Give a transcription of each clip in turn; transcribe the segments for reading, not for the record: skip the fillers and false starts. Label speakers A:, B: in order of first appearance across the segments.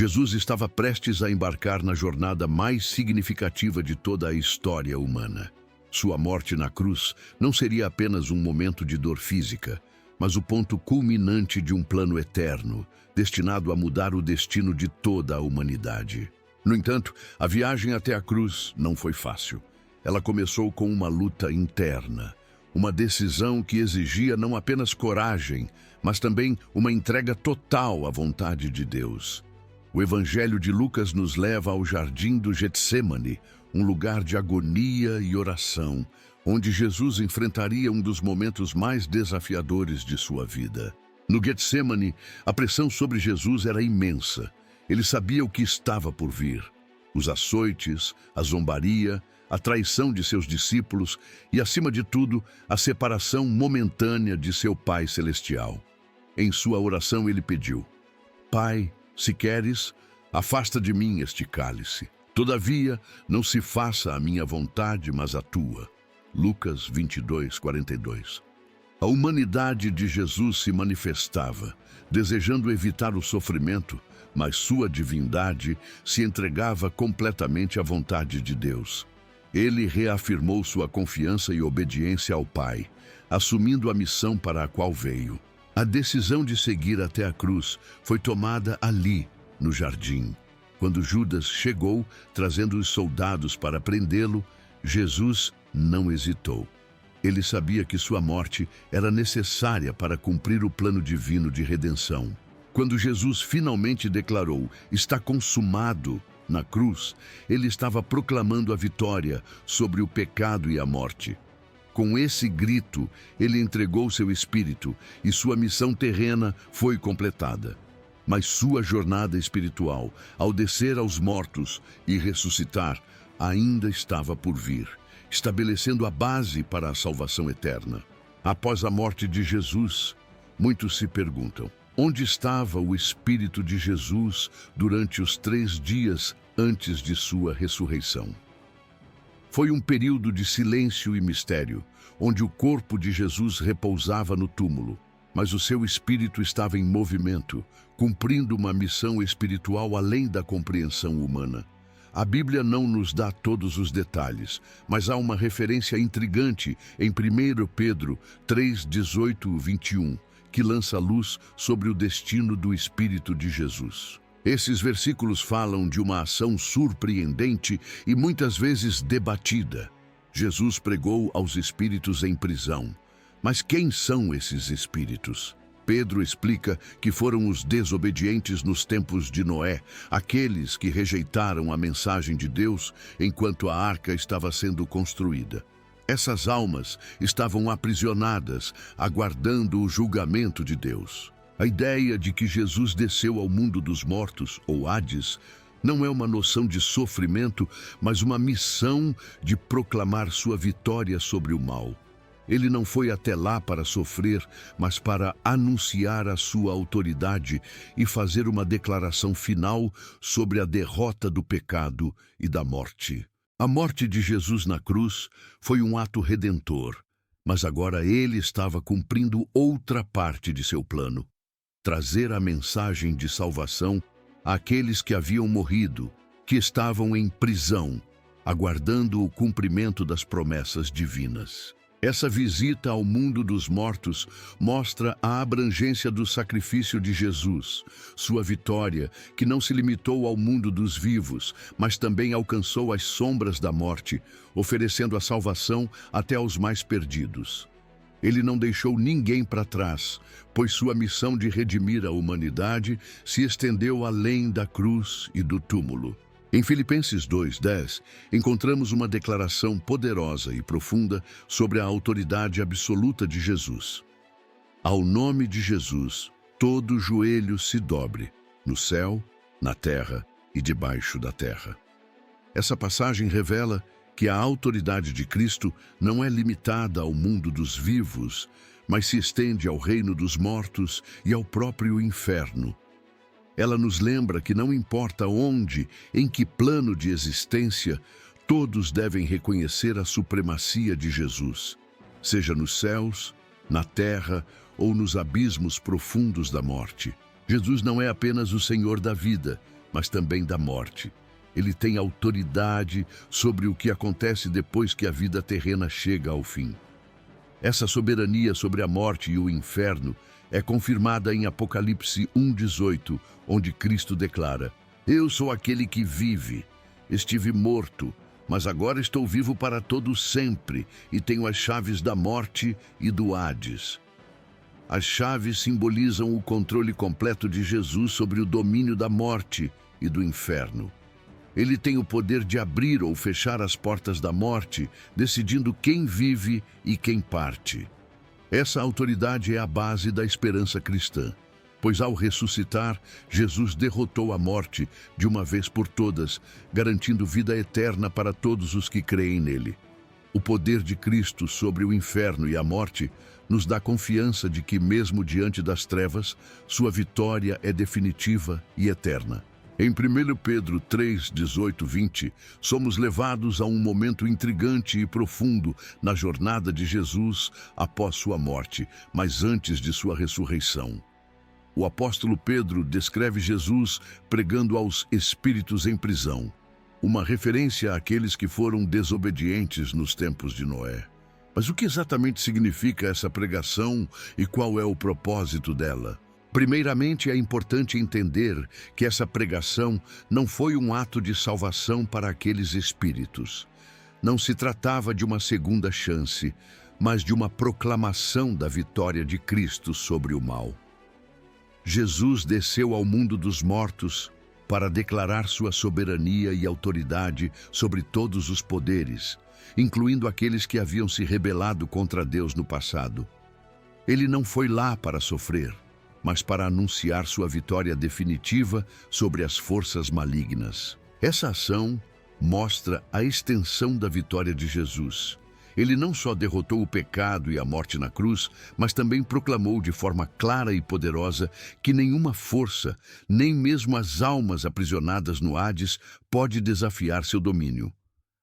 A: Jesus estava prestes a embarcar na jornada mais significativa de toda a história humana. Sua morte na cruz não seria apenas um momento de dor física, mas o ponto culminante de um plano eterno, destinado a mudar o destino de toda a humanidade. No entanto, a viagem até a cruz não foi fácil. Ela começou com uma luta interna, uma decisão que exigia não apenas coragem, mas também uma entrega total à vontade de Deus. O Evangelho de Lucas nos leva ao jardim do Getsêmani, um lugar de agonia e oração, onde Jesus enfrentaria um dos momentos mais desafiadores de sua vida. No Getsêmani, a pressão sobre Jesus era imensa. Ele sabia o que estava por vir: os açoites, a zombaria, a traição de seus discípulos e, acima de tudo, a separação momentânea de seu Pai Celestial. Em sua oração ele pediu: Pai, se queres, afasta de mim este cálice. Todavia, não se faça a minha vontade, mas a tua. Lucas 22:42. A humanidade de Jesus se manifestava, desejando evitar o sofrimento, mas sua divindade se entregava completamente à vontade de Deus. Ele reafirmou sua confiança e obediência ao Pai, assumindo a missão para a qual veio. A decisão de seguir até a cruz foi tomada ali, no jardim. Quando Judas chegou, trazendo os soldados para prendê-lo, Jesus não hesitou. Ele sabia que sua morte era necessária para cumprir o plano divino de redenção. Quando Jesus finalmente declarou: "Está consumado", na cruz, ele estava proclamando a vitória sobre o pecado e a morte. Com esse grito, ele entregou seu espírito e sua missão terrena foi completada. Mas sua jornada espiritual, ao descer aos mortos e ressuscitar, ainda estava por vir, estabelecendo a base para a salvação eterna. Após a morte de Jesus, muitos se perguntam: onde estava o Espírito de Jesus durante os 3 dias antes de sua ressurreição? Foi um período de silêncio e mistério, onde o corpo de Jesus repousava no túmulo, mas o seu espírito estava em movimento, cumprindo uma missão espiritual além da compreensão humana. A Bíblia não nos dá todos os detalhes, mas há uma referência intrigante em 1 Pedro 3:18-21, que lança luz sobre o destino do Espírito de Jesus. Esses versículos falam de uma ação surpreendente e muitas vezes debatida. Jesus pregou aos espíritos em prisão. Mas quem são esses espíritos? Pedro explica que foram os desobedientes nos tempos de Noé, aqueles que rejeitaram a mensagem de Deus enquanto a arca estava sendo construída. Essas almas estavam aprisionadas, aguardando o julgamento de Deus. A ideia de que Jesus desceu ao mundo dos mortos, ou Hades, não é uma noção de sofrimento, mas uma missão de proclamar sua vitória sobre o mal. Ele não foi até lá para sofrer, mas para anunciar a sua autoridade e fazer uma declaração final sobre a derrota do pecado e da morte. A morte de Jesus na cruz foi um ato redentor, mas agora ele estava cumprindo outra parte de seu plano: trazer a mensagem de salvação àqueles que haviam morrido, que estavam em prisão, aguardando o cumprimento das promessas divinas. Essa visita ao mundo dos mortos mostra a abrangência do sacrifício de Jesus, sua vitória, que não se limitou ao mundo dos vivos, mas também alcançou as sombras da morte, oferecendo a salvação até aos mais perdidos. Ele não deixou ninguém para trás, pois sua missão de redimir a humanidade se estendeu além da cruz e do túmulo. Em Filipenses 2:10, encontramos uma declaração poderosa e profunda sobre a autoridade absoluta de Jesus. Ao nome de Jesus, todo joelho se dobre, no céu, na terra e debaixo da terra. Essa passagem revela que a autoridade de Cristo não é limitada ao mundo dos vivos, mas se estende ao reino dos mortos e ao próprio inferno. Ela nos lembra que não importa onde, em que plano de existência, todos devem reconhecer a supremacia de Jesus, seja nos céus, na terra ou nos abismos profundos da morte. Jesus não é apenas o Senhor da vida, mas também da morte. Ele tem autoridade sobre o que acontece depois que a vida terrena chega ao fim. Essa soberania sobre a morte e o inferno é confirmada em Apocalipse 1:18, onde Cristo declara: Eu sou aquele que vive. Estive morto, mas agora estou vivo para todo sempre e tenho as chaves da morte e do Hades. As chaves simbolizam o controle completo de Jesus sobre o domínio da morte e do inferno. Ele tem o poder de abrir ou fechar as portas da morte, decidindo quem vive e quem parte. Essa autoridade é a base da esperança cristã, pois ao ressuscitar, Jesus derrotou a morte de uma vez por todas, garantindo vida eterna para todos os que creem nele. O poder de Cristo sobre o inferno e a morte nos dá confiança de que, mesmo diante das trevas, sua vitória é definitiva e eterna. Em 1 Pedro 3, 18, 20, somos levados a um momento intrigante e profundo na jornada de Jesus após sua morte, mas antes de sua ressurreição. O apóstolo Pedro descreve Jesus pregando aos espíritos em prisão, uma referência àqueles que foram desobedientes nos tempos de Noé. Mas o que exatamente significa essa pregação e qual é o propósito dela? Primeiramente, é importante entender que essa pregação não foi um ato de salvação para aqueles espíritos. Não se tratava de uma segunda chance, mas de uma proclamação da vitória de Cristo sobre o mal. Jesus desceu ao mundo dos mortos para declarar sua soberania e autoridade sobre todos os poderes, incluindo aqueles que haviam se rebelado contra Deus no passado. Ele não foi lá para sofrer, mas para anunciar sua vitória definitiva sobre as forças malignas. Essa ação mostra a extensão da vitória de Jesus. Ele não só derrotou o pecado e a morte na cruz, mas também proclamou de forma clara e poderosa que nenhuma força, nem mesmo as almas aprisionadas no Hades, pode desafiar seu domínio.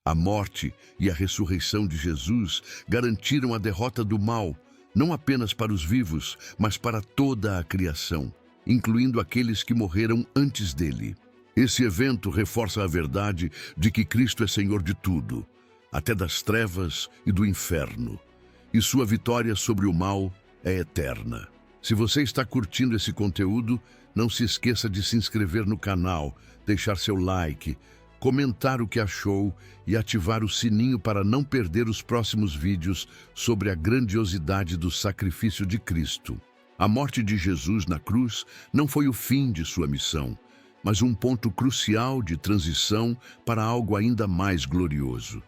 A: A morte e a ressurreição de Jesus garantiram a derrota do mal, não apenas para os vivos, mas para toda a criação, incluindo aqueles que morreram antes dele. Esse evento reforça a verdade de que Cristo é Senhor de tudo, até das trevas e do inferno, e sua vitória sobre o mal é eterna. Se você está curtindo esse conteúdo, não se esqueça de se inscrever no canal, deixar seu like, comentar o que achou e ativar o sininho para não perder os próximos vídeos sobre a grandiosidade do sacrifício de Cristo. A morte de Jesus na cruz não foi o fim de sua missão, mas um ponto crucial de transição para algo ainda mais glorioso.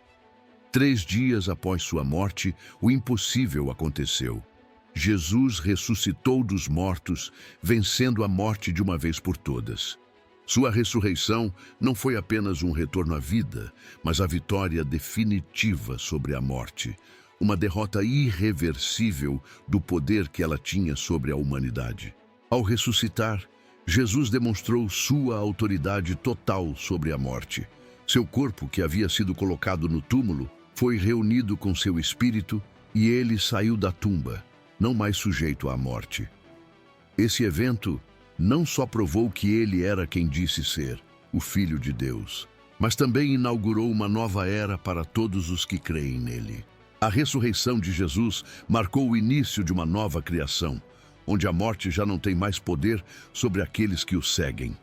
A: 3 dias após sua morte, o impossível aconteceu. Jesus ressuscitou dos mortos, vencendo a morte de uma vez por todas. Sua ressurreição não foi apenas um retorno à vida, mas a vitória definitiva sobre a morte, uma derrota irreversível do poder que ela tinha sobre a humanidade. Ao ressuscitar, Jesus demonstrou sua autoridade total sobre a morte. Seu corpo, que havia sido colocado no túmulo, foi reunido com seu espírito e ele saiu da tumba, não mais sujeito à morte. Esse evento não só provou que ele era quem disse ser, o Filho de Deus, mas também inaugurou uma nova era para todos os que creem nele. A ressurreição de Jesus marcou o início de uma nova criação, onde a morte já não tem mais poder sobre aqueles que o seguem.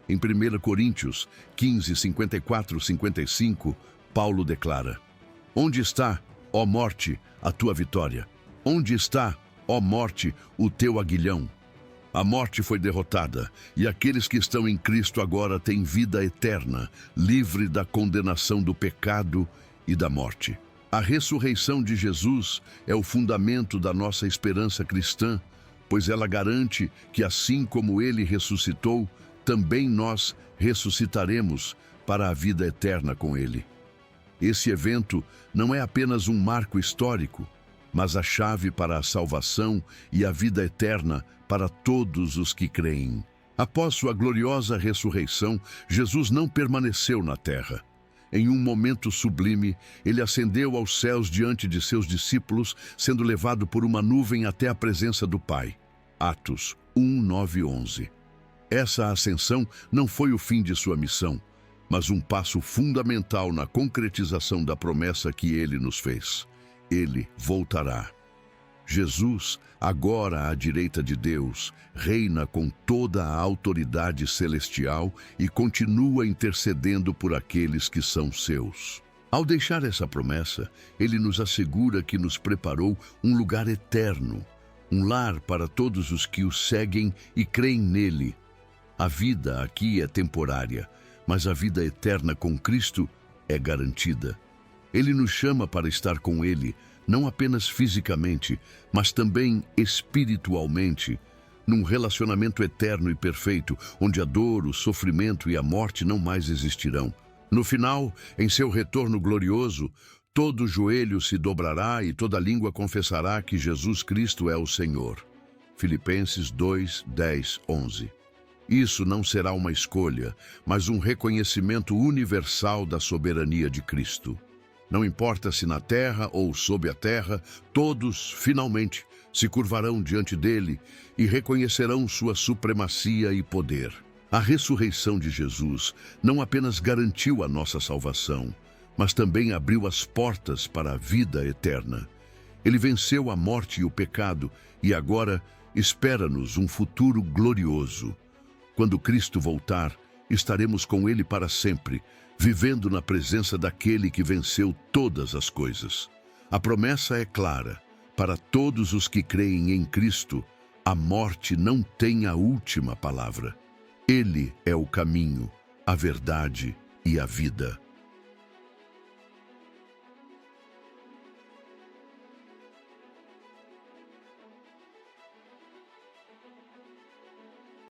A: Em 1 Coríntios 15, 54, 55, Paulo declara: Onde está, ó morte, a tua vitória? Onde está, ó morte, o teu aguilhão? A morte foi derrotada, e aqueles que estão em Cristo agora têm vida eterna, livre da condenação do pecado e da morte. A ressurreição de Jesus é o fundamento da nossa esperança cristã, pois ela garante que, assim como ele ressuscitou, também nós ressuscitaremos para a vida eterna com ele. Esse evento não é apenas um marco histórico, mas a chave para a salvação e a vida eterna para todos os que creem. Após sua gloriosa ressurreição, Jesus não permaneceu na terra. Em um momento sublime, ele ascendeu aos céus diante de seus discípulos, sendo levado por uma nuvem até a presença do Pai. Atos 1, 9 e 11. Essa ascensão não foi o fim de sua missão, mas um passo fundamental na concretização da promessa que ele nos fez. Ele voltará. Jesus, agora à direita de Deus, reina com toda a autoridade celestial e continua intercedendo por aqueles que são seus. Ao deixar essa promessa, ele nos assegura que nos preparou um lugar eterno, um lar para todos os que o seguem e creem nele. A vida aqui é temporária, mas a vida eterna com Cristo é garantida. Ele nos chama para estar com Ele, não apenas fisicamente, mas também espiritualmente, num relacionamento eterno e perfeito, onde a dor, o sofrimento e a morte não mais existirão. No final, em seu retorno glorioso, todo joelho se dobrará e toda língua confessará que Jesus Cristo é o Senhor. Filipenses 2, 10, 11. Isso não será uma escolha, mas um reconhecimento universal da soberania de Cristo. Não importa se na terra ou sob a terra, todos, finalmente, se curvarão diante dele e reconhecerão sua supremacia e poder. A ressurreição de Jesus não apenas garantiu a nossa salvação, mas também abriu as portas para a vida eterna. Ele venceu a morte e o pecado e agora espera-nos um futuro glorioso. Quando Cristo voltar, estaremos com ele para sempre, vivendo na presença daquele que venceu todas as coisas. A promessa é clara: para todos os que creem em Cristo, a morte não tem a última palavra. Ele é o caminho, a verdade e a vida.